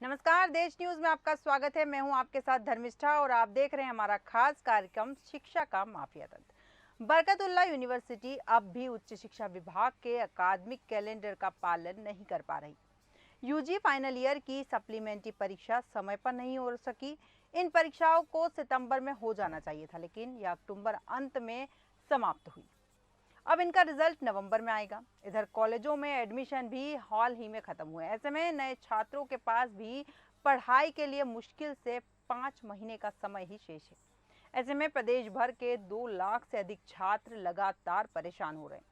नमस्कार, देश न्यूज में आपका स्वागत है। मैं हूं आपके साथ धर्मिष्ठा और आप देख रहे हैं हमारा खास कार्यक्रम शिक्षा का माफिया तंत्र। बरकतुल्लाह यूनिवर्सिटी अब भी उच्च शिक्षा विभाग के अकादमिक कैलेंडर का पालन नहीं कर पा रही। यूजी फाइनल ईयर की सप्लीमेंट्री परीक्षा समय पर नहीं हो सकी। इन परीक्षाओं को सितंबर में हो जाना चाहिए था, लेकिन यह अक्टूबर अंत में समाप्त हुई। अब इनका रिजल्ट नवंबर में आएगा। इधर कॉलेजों में एडमिशन भी हाल ही में खत्म हुए। ऐसे में नए छात्रों के पास भी पढ़ाई के लिए मुश्किल से 5 महीने का समय ही शेष है। ऐसे में प्रदेश भर के 2 लाख से अधिक छात्र लगातार परेशान हो रहे हैं।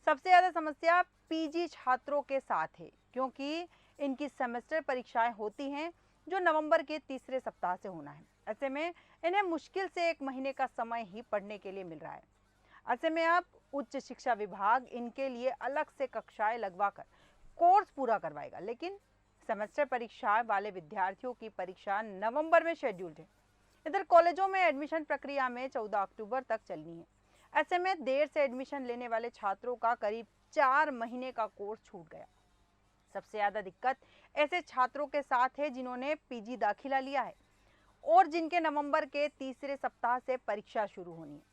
सबसे ज्यादा समस्या पीजी छात्रों के साथ है, क्योंकि इनकी सेमेस्टर परीक्षाएं होती हैं जो नवंबर के तीसरे सप्ताह से होना है। ऐसे में इन्हें मुश्किल से 1 महीने का समय ही पढ़ने के लिए मिल रहा है। ऐसे में अब उच्च शिक्षा विभाग इनके लिए अलग से कक्षाएं लगवाकर कोर्स पूरा करवाएगा, लेकिन सेमेस्टर परीक्षा वाले विद्यार्थियों की परीक्षा नवंबर में शेड्यूल्ड है। इधर कॉलेजों में एडमिशन प्रक्रिया में 14 अक्टूबर तक चलनी है। ऐसे में देर से एडमिशन लेने वाले छात्रों का करीब 4 महीने का कोर्स छूट गया। सबसे ज्यादा दिक्कत ऐसे छात्रों के साथ है जिन्होंने पीजी दाखिला लिया है और जिनके नवंबर के तीसरे सप्ताह से परीक्षा शुरू होनी है।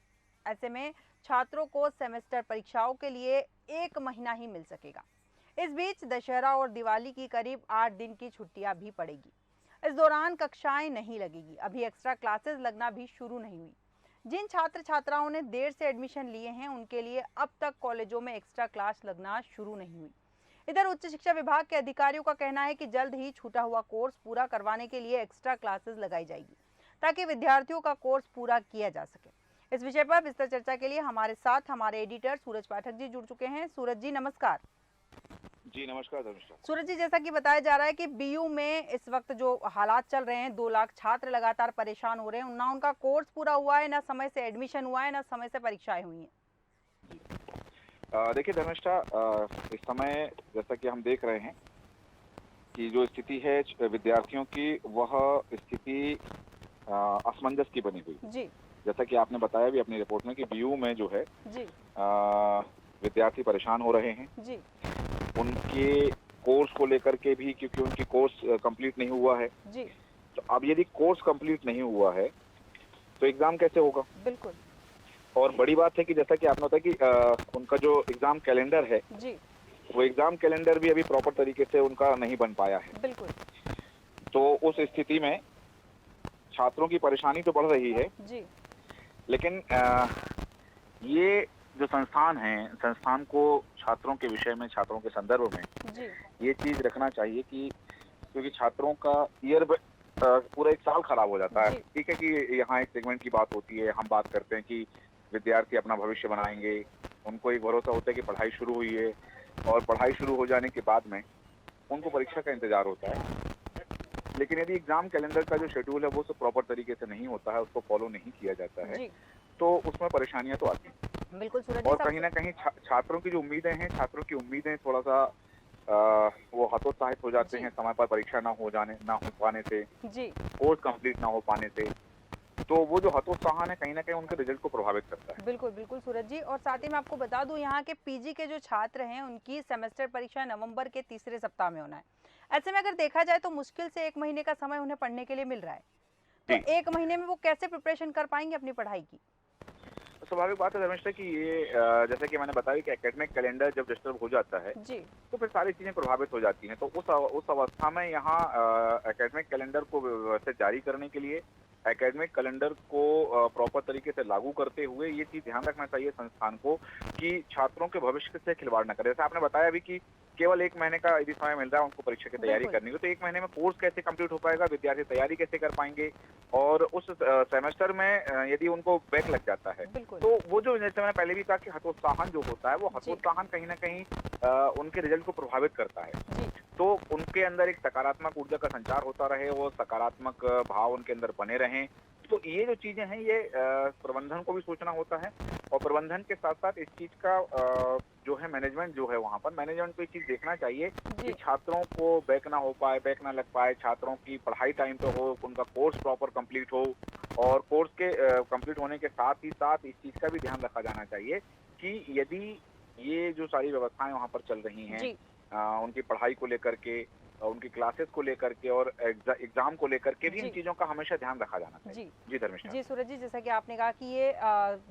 ऐसे में छात्रों को सेमेस्टर परीक्षाओं के लिए 1 महीना ही मिल सकेगा। इस बीच दशहरा और दिवाली की करीब 8 दिन की छुट्टियां भी पड़ेगी। इस दौरान कक्षाएं नहीं लगेगी। अभी एक्स्ट्रा क्लासेस लगना भी शुरू नहीं हुई। जिन छात्र छात्राओं ने देर से एडमिशन लिए हैं उनके लिए अब तक कॉलेजों में एक्स्ट्रा क्लास लगना शुरू नहीं हुई। इधर उच्च शिक्षा विभाग के अधिकारियों का कहना है कि जल्द ही छूटा हुआ कोर्स पूरा करवाने के लिए एक्स्ट्रा क्लासेस लगाई जाएगी, ताकि विद्यार्थियों का कोर्स पूरा किया जा सके। इस विषय पर विस्तार चर्चा के लिए हमारे साथ हमारे एडिटर सूरज पाठक जी जुड़ चुके हैं। सूरज जी नमस्कार। जी नमस्कार धर्मिष्ठा। सूरज जी, जैसा कि बताया जा रहा है कि बीयू में इस वक्त जो हालात चल रहे हैं, 2 लाख छात्र लगातार परेशान हो रहे हैं। ना उनका कोर्स पूरा हुआ है, ना समय से एडमिशन हुआ है, ना समय से परीक्षाएं हुई हैं। देखिए धर्मिष्ठा, इस समय जैसा कि हम देख रहे हैं कि जो स्थिति है विद्यार्थियों की, वह स्थिति असमंजस की बनी हुई। जी जैसा कि आपने बताया भी अपनी रिपोर्ट में कि बीयू में जो है जी विद्यार्थी परेशान हो रहे हैं। जी उनके कोर्स को लेकर के भी, क्योंकि उनकी कोर्स कंप्लीट नहीं हुआ है। जी तो अब यदि कोर्स कंप्लीट नहीं हुआ है तो एग्जाम कैसे होगा? बिल्कुल। और बड़ी बात है कि जैसा कि आपने बताया कि उनका जो एग्जाम कैलेंडर है, जी वो एग्जाम कैलेंडर भी अभी प्रॉपर तरीके से उनका नहीं बन पाया है। बिल्कुल। तो उस स्थिति में छात्रों की परेशानी तो बढ़ रही है, जी लेकिन ये जो संस्थान है, संस्थान को छात्रों के विषय में, छात्रों के संदर्भ में जी ये चीज रखना चाहिए कि क्योंकि छात्रों का ईयर पूरा एक साल खराब हो जाता है। जी। ठीक है कि यहाँ एक सेगमेंट की बात होती है, हम बात करते हैं कि विद्यार्थी अपना भविष्य बनाएंगे, उनको एक भरोसा होता है कि पढ़ाई शुरू हुई है और पढ़ाई शुरू हो जाने के बाद में उनको परीक्षा का इंतजार होता है। लेकिन यदि एग्जाम कैलेंडर का जो शेड्यूल है वो सब प्रॉपर तरीके से नहीं होता है, उसको फॉलो नहीं किया जाता है, जी तो उसमें परेशानियां तो आती हैं। बिल्कुल सूरज जी। और कहीं ना कहीं छात्रों की जो उम्मीदें हैं, छात्रों की उम्मीदें थोड़ा सा वो हतोत्साहित हो जाते हैं समय पर परीक्षा ना हो पाने से, जी कोर्स कंप्लीट ना हो पाने से। तो वो जो हतोत्साहन है कहीं ना कहीं उनके रिजल्ट को प्रभावित करता है। बिल्कुल बिल्कुल सूरज जी। और साथ ही मैं आपको बता दूं, यहाँ के पीजी के जो छात्र हैं उनकी सेमेस्टर परीक्षा नवंबर के तीसरे सप्ताह में होना है। ऐसे में अगर देखा जाए तो मुश्किल से 1 महीने का समय उन्हें पढ़ने के लिए मिल रहा है। तो जी, 1 महीने में वो कैसे प्रिपरेशन कर पाएंगे अपनी पढ़ाई की? तो स्वाभाविक बात है धर्मेश कि ये जैसे कि मैंने बताया कि एकेडमिक कैलेंडर जब डिस्टर्ब हो जाता है जी तो फिर सारी चीजें प्रभावित हो जाती हैं। तो उस अवस्था में यहाँ एकेडमिक कैलेंडर को व्यवस्थित जारी करने के लिए, एकेडमिक कैलेंडर को प्रॉपर तरीके से लागू करते हुए ये चीज ध्यान रखना चाहिए संस्थान को कि छात्रों के भविष्य से खिलवाड़ न करे। जैसे आपने बताया भी कि केवल 1 महीने का यदि समय मिल रहा है उनको परीक्षा की तैयारी बिल्कुल करनी हो, तो 1 महीने में कोर्स कैसे कंप्लीट हो पाएगा, विद्यार्थी तैयारी कैसे कर पाएंगे? और उस सेमेस्टर में यदि उनको बैक लग जाता है बिल्कुल। तो वो जो, जैसे मैंने पहले भी कहा कि हतोत्साहन जो होता है, वो जी हतोत्साहन कहीं ना कहीं उनके रिजल्ट को प्रभावित करता है। जी तो उनके अंदर एक सकारात्मक ऊर्जा का संचार होता रहे, वो सकारात्मक भाव उनके अंदर बने रहें। तो ये जो चीजें हैं ये प्रबंधन को भी सोचना होता है और प्रबंधन के साथ साथ इस चीज का जो है मैनेजमेंट जो है, वहाँ पर मैनेजमेंट को ये चीज देखना चाहिए कि जी छात्रों को बैक ना हो पाए, बैक ना लग पाए, छात्रों की पढ़ाई टाइम पे हो, उनका कोर्स प्रॉपर कंप्लीट हो। और कोर्स के कंप्लीट होने के साथ ही साथ इस चीज का भी ध्यान रखा जाना चाहिए कि यदि ये जो सारी व्यवस्थाएं वहाँ पर चल रही हैं जी उनकी पढ़ाई को लेकर के, उनकी क्लासेस को लेकर के और एग्जाम को लेकर के भी इन जी चीजों का हमेशा ध्यान रखा जाना चाहिए। जी जी धर्मिष्ठा। जी सूरज जी, जैसा कि आपने कहा कि ये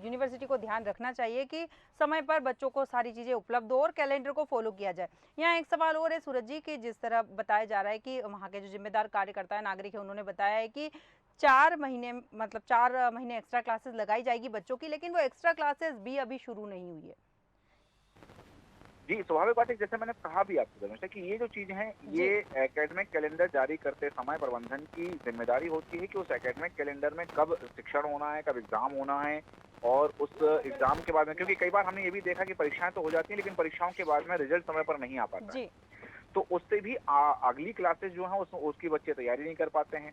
यूनिवर्सिटी को ध्यान रखना चाहिए कि समय पर बच्चों को सारी चीज़ें उपलब्ध हो और कैलेंडर को फॉलो किया जाए। यहाँ एक सवाल और है सूरज जी कि जिस तरह बताया जा रहा है कि वहाँ के जो जिम्मेदार कार्यकर्ता है, नागरिक है, उन्होंने बताया है कि 4 महीने मतलब 4 महीने एक्स्ट्रा क्लासेस लगाई जाएगी बच्चों की, लेकिन वो एक्स्ट्रा क्लासेस भी अभी शुरू नहीं हुई है। जी, स्वाभाविक बात है, जैसे मैंने कहा भी आपको धर्मेश कि ये जो चीज़ है, जी ये एकेडमिक कैलेंडर जारी करते समय प्रबंधन की ज़िम्मेदारी होती है कि उस एकेडमिक कैलेंडर में कब शिक्षण होना है, कब एग्ज़ाम होना है और उस एग्ज़ाम के बाद में, क्योंकि कई बार हमने ये भी देखा कि परीक्षाएँ तो हो जाती हैं, लेकिन परीक्षाओं के बाद में रिज़ल्ट समय पर नहीं आ पाता है। जी तो उससे भी अगली क्लासेस जो हैं उसकी बच्चे तैयारी नहीं कर पाते हैं।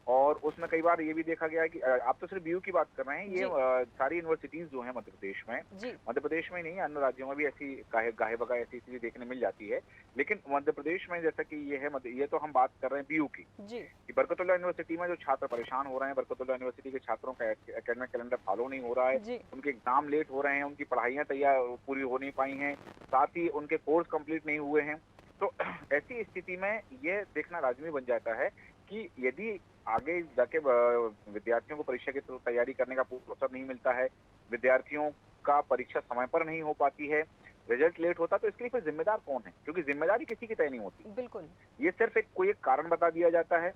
और उसमें कई बार ये भी देखा गया है कि आप तो सिर्फ बीयू की बात कर रहे हैं, ये जी सारी यूनिवर्सिटीज जो हैं जी मध्य प्रदेश में ही नहीं, अन्य राज्यों में भी ऐसी गाहे बगाहे ऐसी स्थिति देखने मिल जाती है। लेकिन मध्य प्रदेश में जैसा कि ये है, ये तो हम बात कर रहे हैं बीयू की, जी कि बरकतुल्लाह यूनिवर्सिटी में जो छात्र परेशान हो रहे हैं, बरकतुल्लाह यूनिवर्सिटी के छात्रों का एकेडमिक कैलेंडर फॉलो नहीं हो रहा है, जी उनके एग्जाम लेट हो रहे हैं, उनकी पढ़ाइयाँ तैयार पूरी हो नहीं पाई हैं, साथ ही उनके कोर्स कंप्लीट नहीं हुए हैं। तो ऐसी स्थिति में ये देखना लाजमी बन जाता है कि यदि आगे जाके विद्यार्थियों को परीक्षा की तैयारी करने का पूरा अवसर नहीं मिलता है, विद्यार्थियों का परीक्षा समय पर नहीं हो पाती है, रिजल्ट लेट होता, तो इसके लिए फिर जिम्मेदार कौन है? क्योंकि जिम्मेदारी किसी की तय नहीं होती। बिल्कुल ये सिर्फ कोई एक कारण बता दिया जाता है,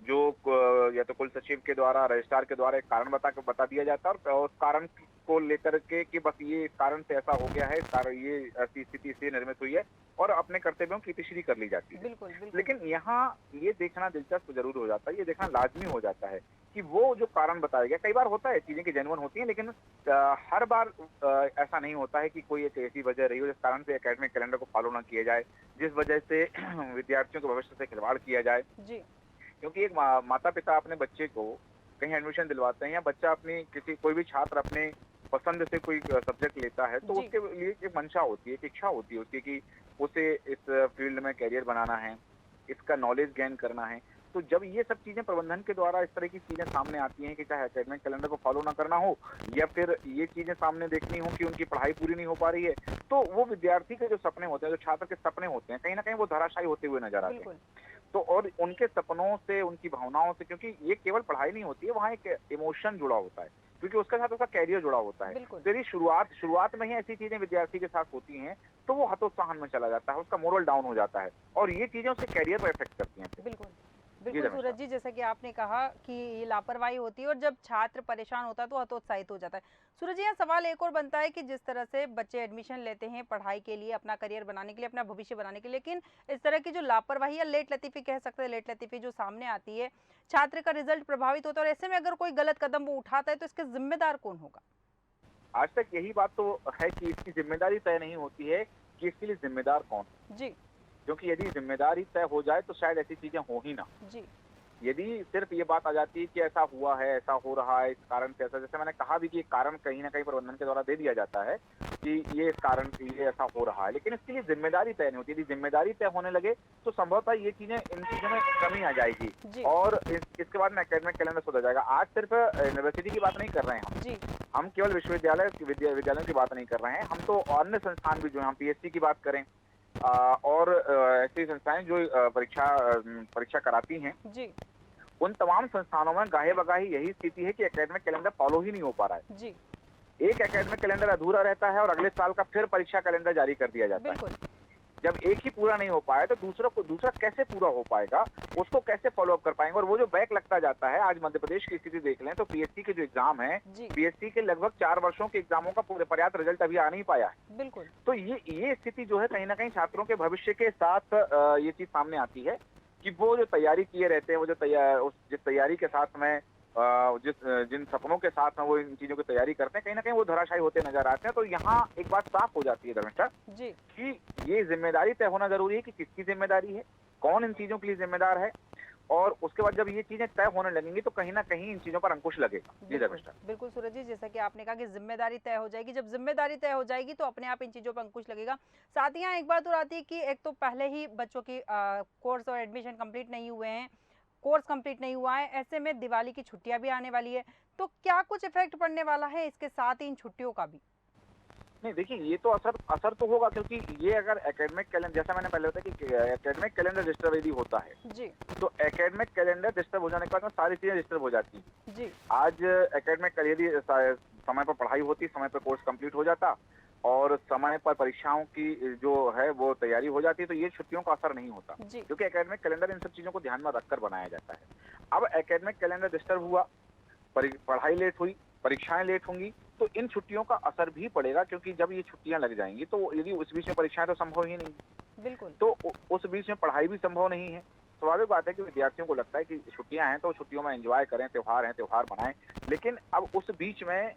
जो या तो कुल सचिव के द्वारा, रजिस्ट्रार के द्वारा एक कारण बता दिया जाता है और उस कारण को लेकर के कि बस ये इस कारण से ऐसा हो गया है, इस कारण ये ऐसी स्थिति से निर्मित हुई है और अपने कर्तव्यों की तिश्री कर ली जाती है। बिल्कुल बिल्कुल लेकिन यहाँ ये देखना दिलचस्प जरूर हो जाता है, ये देखना लाजमी हो जाता है कि वो जो कारण बताया गया, कई बार होता है चीजें की जेन्युइन होती हैं, लेकिन हर बार ऐसा नहीं होता है कि कोई एक ऐसी वजह रही हो जिस कारण से एकेडमिक कैलेंडर को फॉलो ना किया जाए, जिस वजह से विद्यार्थियों के भविष्य से खिलवाड़ किया जाए। जी क्योंकि एक माता पिता अपने बच्चे को कहीं एडमिशन दिलवाते हैं या बच्चा अपनी कोई भी छात्र अपने पसंद से कोई सब्जेक्ट लेता है, तो जी उसके लिए एक मंशा होती है, एक इच्छा होती है उसकी कि उसे इस फील्ड में करियर बनाना है, इसका नॉलेज गेन करना है। तो जब ये सब चीजें प्रबंधन के द्वारा इस तरह की चीजें सामने आती हैं कि चाहे एकेडमिक कैलेंडर को फॉलो ना करना हो या फिर ये चीजें सामने देखनी हो कि उनकी पढ़ाई पूरी नहीं हो पा रही है, तो वो विद्यार्थी के जो सपने होते हैं, जो छात्र के सपने होते हैं, कहीं ना कहीं वो धराशायी होते हुए नजर आते हैं। बिल्कुल तो और उनके सपनों से, उनकी भावनाओं से, क्योंकि ये केवल पढ़ाई नहीं होती है, वहाँ एक इमोशन जुड़ा होता है, क्योंकि उसके साथ उसका कैरियर जुड़ा होता है। बिल्कुल तो यदि शुरुआत में ही ऐसी चीजें विद्यार्थी के साथ होती हैं, तो वो हतोत्साहन में चला जाता है, उसका मोरल डाउन हो जाता है और ये चीजें उसके कैरियर पर इफेक्ट करती हैं। बिल्कुल जी बिल्कुल धर्मेश सूरज जी, जैसा कि आपने कहा कि ये लापरवाही होती है और जब छात्र परेशान होता है तो हतोत्साहित हो जाता है। सूरज जी, यहाँ सवाल एक और बनता है कि जिस तरह से बच्चे एडमिशन लेते हैं पढ़ाई के लिए, अपना करियर बनाने के लिए, अपना भविष्य बनाने के लिए, लेकिन इस तरह की जो लापरवाही या लेट लतीफी कह सकते हैं, लेट लतीफी जो सामने आती है, छात्र का रिजल्ट प्रभावित होता है और ऐसे में अगर कोई गलत कदम वो उठाता है तो इसके जिम्मेदार कौन होगा? आज तक यही बात तो है कि इसकी जिम्मेदारी तय नहीं होती है कि इसके लिए जिम्मेदार कौन है, जी क्योंकि यदि जिम्मेदारी तय हो जाए तो शायद ऐसी चीजें हो ही ना। जी यदि सिर्फ ये बात आ जाती है कि ऐसा हुआ है, ऐसा हो रहा है, इस कारण से ऐसा, जैसे मैंने कहा भी कि एक कारण कहीं ना कहीं प्रबंधन के द्वारा दे दिया जाता है कि ये इस कारण से ये ऐसा हो रहा है, लेकिन इसके लिए जिम्मेदारी तय नहीं होती। यदि जिम्मेदारी तय होने लगे तो संभवतः ये चीजें, इन चीजों में कमी आ जाएगी जी और इसके बाद में एकेडमिक कैलेंडर सुधर जाएगा। आज सिर्फ यूनिवर्सिटी की बात नहीं कर रहे हैं, जी हम केवल विश्वविद्यालयों की बात नहीं कर रहे हैं, हम तो अन्य संस्थान भी जो है, हम पीएचडी की बात करें और ऐसी संस्थाएं जो परीक्षा कराती हैं, जी उन तमाम संस्थानों में गाहे बगाही यही स्थिति है कि एकेडमिक कैलेंडर फॉलो ही नहीं हो पा रहा है। जी एक एकेडमिक कैलेंडर अधूरा रहता है और अगले साल का फिर परीक्षा कैलेंडर जारी कर दिया जाता है। बिल्कुल जब एक ही पूरा नहीं हो पाया तो दूसरा कैसे पूरा हो पाएगा, उसको कैसे फॉलो अप कर पाएंगे, और वो जो बैक लगता जाता है। आज मध्य प्रदेश की स्थिति देख लें तो पीएचडी के जो एग्जाम है, जी पीएचडी के लगभग 4 वर्षों के एग्जामों का पूरे पर्याप्त रिजल्ट अभी आ नहीं पाया है। बिल्कुल तो ये स्थिति जो है कहीं ना कहीं छात्रों के भविष्य के साथ ये चीज सामने आती है कि वो जो तैयारी किए रहते हैं, वो जो जिस तैयारी के साथ में जिन सपनों के साथ में वो इन चीजों की तैयारी करते हैं, कहीं ना कहीं वो धराशायी होते नजर आते हैं। तो यहाँ एक बात साफ हो जाती है धर्मेश जी कि ये जिम्मेदारी तय होना जरूरी है कि किसकी जिम्मेदारी है, कौन इन चीजों के लिए जिम्मेदार है, और उसके बाद जब ये चीजें तय होने लगेंगी तो कहीं ना कहीं इन चीजों पर अंकुश लगेगा। जी बिल्कुल धर्मेश। बिल्कुल सूरज जी, जैसा कि आपने कहा कि जिम्मेदारी तय हो जाएगी, जब जिम्मेदारी तय हो जाएगी तो अपने आप इन चीज़ों पर अंकुश लगेगा। साथ ही यहाँ एक बात और आती है कि एक तो पहले ही बच्चों की कोर्स और एडमिशन कंप्लीट नहीं हुए हैं, कोर्स कंप्लीट नहीं हुआ है, ऐसे में दिवाली की छुट्टियां भी आने वाली है, तो क्या कुछ इफेक्ट पड़ने वाला है इसके साथ ही इन छुट्टियों का भी? नहीं देखिए, ये तो असर असर तो होगा, क्योंकि ये अगर एकेडमिक कैलेंडर, जैसा मैंने पहले बताया कि एकेडमिक कैलेंडर डिस्टर्ब यदि होता है, जी, तो एकेडमिक कैलेंडर डिस्टर्ब हो जाने के बाद में सारी चीज़ें डिस्टर्ब हो जाती हैं। जी, आज एकेडमिक यदि समय पर पढ़ाई होती, समय पर कोर्स कंप्लीट हो जाता और समय पर परीक्षाओं की जो है वो तैयारी हो जाती, तो ये छुट्टियों का असर नहीं होता, जी, क्योंकि एकेडमिक कैलेंडर इन सब चीज़ों को ध्यान में रखकर बनाया जाता है। अब एकेडमिक कैलेंडर डिस्टर्ब हुआ, पढ़ाई लेट हुई, परीक्षाएँ लेट होंगी, तो इन छुट्टियों का असर भी पड़ेगा, क्योंकि जब ये छुट्टियाँ लग जाएँगी, तो यदि उस बीच में परीक्षाएँ तो संभव ही नहीं, बिल्कुल, तो उस बीच में पढ़ाई भी संभव नहीं है। स्वाभाविक बात है कि विद्यार्थियों को लगता है कि छुट्टियाँ हैं, तो छुट्टियों में एन्जॉय करें, त्योहार हैं, त्योहार मनाएँ। लेकिन अब उस बीच में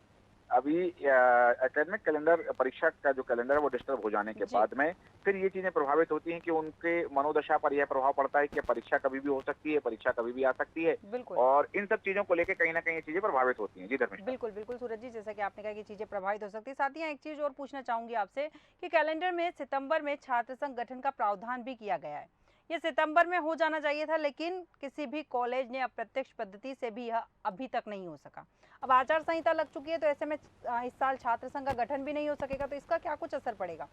अभी एकेडमिक कैलेंडर, परीक्षा का जो कैलेंडर है वो डिस्टर्ब हो जाने के जी, बाद में फिर ये चीज़ें प्रभावित होती हैं कि उनके मनोदशा पर यह प्रभाव पड़ता है कि परीक्षा कभी भी हो सकती है, परीक्षा कभी भी आ सकती है, बिल्कुल। और इन सब चीज़ों को लेके कहीं न कहीं ये चीज़ें प्रभावित होती हैं। जी, धर्मिष्ठा। बिल्कुल, बिल्कुल सूरज जी, जैसा कि आपने कहा कि चीज़ें प्रभावित हो सकती हैं। साथ ही यहाँ एक चीज़ और पूछना चाहूँगी आपसे कि कैलेंडर में सितंबर में छात्र संघ गठन का प्रावधान भी किया गया है। ये सितंबर में हो जाना चाहिए था, लेकिन किसी भी कॉलेज ने अप्रत्यक्ष पद्धति से भी यह अभी तक नहीं हो सका। अब आचार संहिता लग चुकी है, तो ऐसे में इस साल छात्र संघ का गठन भी नहीं हो सकेगा, तो इसका क्या कुछ असर पड़ेगा?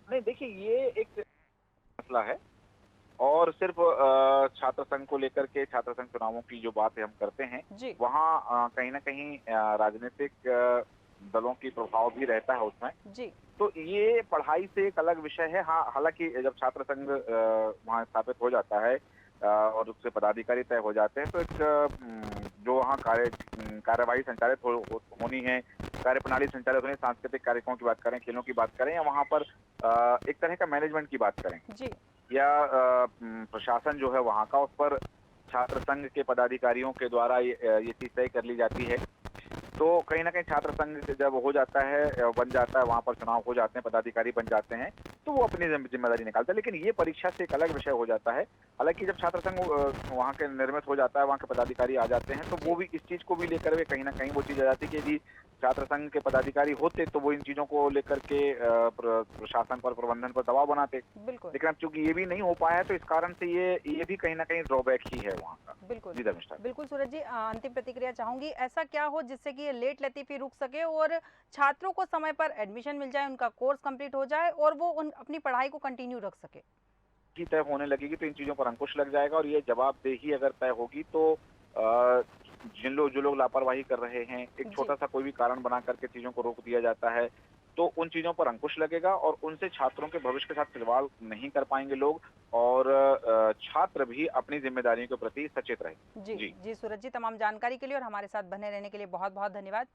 नहीं देखिए, ये एक मसला है, और सिर्फ़ छात्र संघ को लेकर के, छात्र संघ चुनावों की जो बात हम करते हैं, जी, वहाँ कहीं न कहीं राजनीतिक दलों की प्रभाव भी रहता है उसमें। जी, तो ये पढ़ाई से एक अलग विषय है। हाँ, हालाँकि जब छात्र संघ वहाँ स्थापित हो जाता है और उससे पदाधिकारी तय हो जाते हैं, तो एक जो वहाँ कार्यवाही संचालित होनी है, कार्यप्रणाली संचालित होनी है, सांस्कृतिक कार्यक्रमों की बात करें, खेलों की बात करें, या वहाँ पर एक तरह का मैनेजमेंट की बात करें, जी, या प्रशासन जो है वहाँ का, उस पर छात्र संघ के पदाधिकारियों के द्वारा ये चीज़ तय कर ली जाती है। तो कहीं न कहीं छात्र संघ जब हो जाता है, बन जाता है, वहाँ पर चुनाव हो जाते हैं, पदाधिकारी बन जाते हैं, तो वो अपनी ज़िम्मेदारी निकालता है। लेकिन ये परीक्षा से एक अलग विषय हो जाता है। हालाँकि जब छात्र संघ वहाँ के निर्मित हो जाता है, वहाँ के पदाधिकारी आ जाते हैं, तो जी, वो भी इस चीज़ को भी लेकर के कहीं न कहीं वो चीज़ आ जाती है कि यदि छात्र संघ के पदाधिकारी होते, तो वो इन चीज़ों को लेकर के प्रशासन पर, प्रबंधन पर दबाव बनाते। बिल्कुल। लेकिन अब चूँकि ये भी नहीं हो पाया है, तो इस कारण से ये भी कहीं न कहीं ड्रॉबैक ही है वहाँ का। बिल्कुल। जी, धर्मिष्ठा। बिल्कुल सूरज जी, अंतिम प्रतिक्रिया चाहूँगी। ऐसा क्या हो जिससे कि ये लेट लतीफ़ी रुक सके और छात्रों को समय पर एडमिशन मिल जाए, उनका कोर्स कंप्लीट हो जाए और वो उन अपनी पढ़ाई को कंटिन्यू रख सके? की तय होने लगेगी, तो इन चीज़ों पर अंकुश लग जाएगा, और ये जवाबदेही अगर तय होगी, तो अ, जो लोग लापरवाही कर रहे हैं, एक जी, छोटा-सा कोई भी कारण बना करके चीज़ों को रोक दिया जाता है, तो उन चीज़ों पर अंकुश लगेगा, और उनसे छात्रों के भविष्य के साथ खिलवाड़ नहीं कर पाएँगे लोग, और छात्र भी अपनी ज़िम्मेदारियों के प्रति सचेत जी, रहेंगे। जी। जी सूरज जी, तमाम जानकारी के लिए और हमारे साथ बने रहने के लिए बहुत-बहुत धन्यवाद।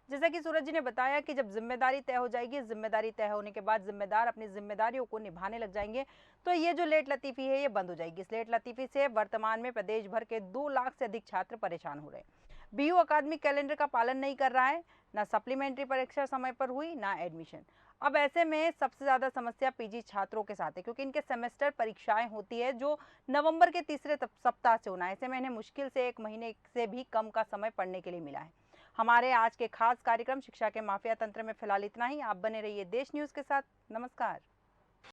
जैसा कि सूरज जी ने बताया कि जब ज़िम्मेदारी तय हो जाएगी, ज़िम्मेदारी तय होने के बाद ज़िम्मेदार अपनी ज़िम्मेदारियों को निभाने लग जाएँगे, तो ये जो लेट लतीफ़ी है, ये बंद हो जाएगी। इस लेट लतीफ़ी से वर्तमान में प्रदेश भर के 2 लाख से अधिक छात्र परेशान हो रहे हैं। बीयू अकादमिक कैलेंडर का पालन नहीं कर रहा है, ना सप्लीमेंट्री परीक्षा समय पर हुई, ना एडमिशन। अब ऐसे में सबसे ज़्यादा समस्या पीजी छात्रों के साथ है, क्योंकि इनके सेमेस्टर परीक्षाएं होती है जो नवंबर के तीसरे सप्ताह से होना है। ऐसे में इन्हें मुश्किल से 1 महीने से भी कम का समय पढ़ने के लिए मिला है। हमारे आज के खास कार्यक्रम शिक्षा के माफिया तंत्र में फिलहाल इतना ही। आप बने रहिए देश न्यूज़ के साथ। नमस्कार।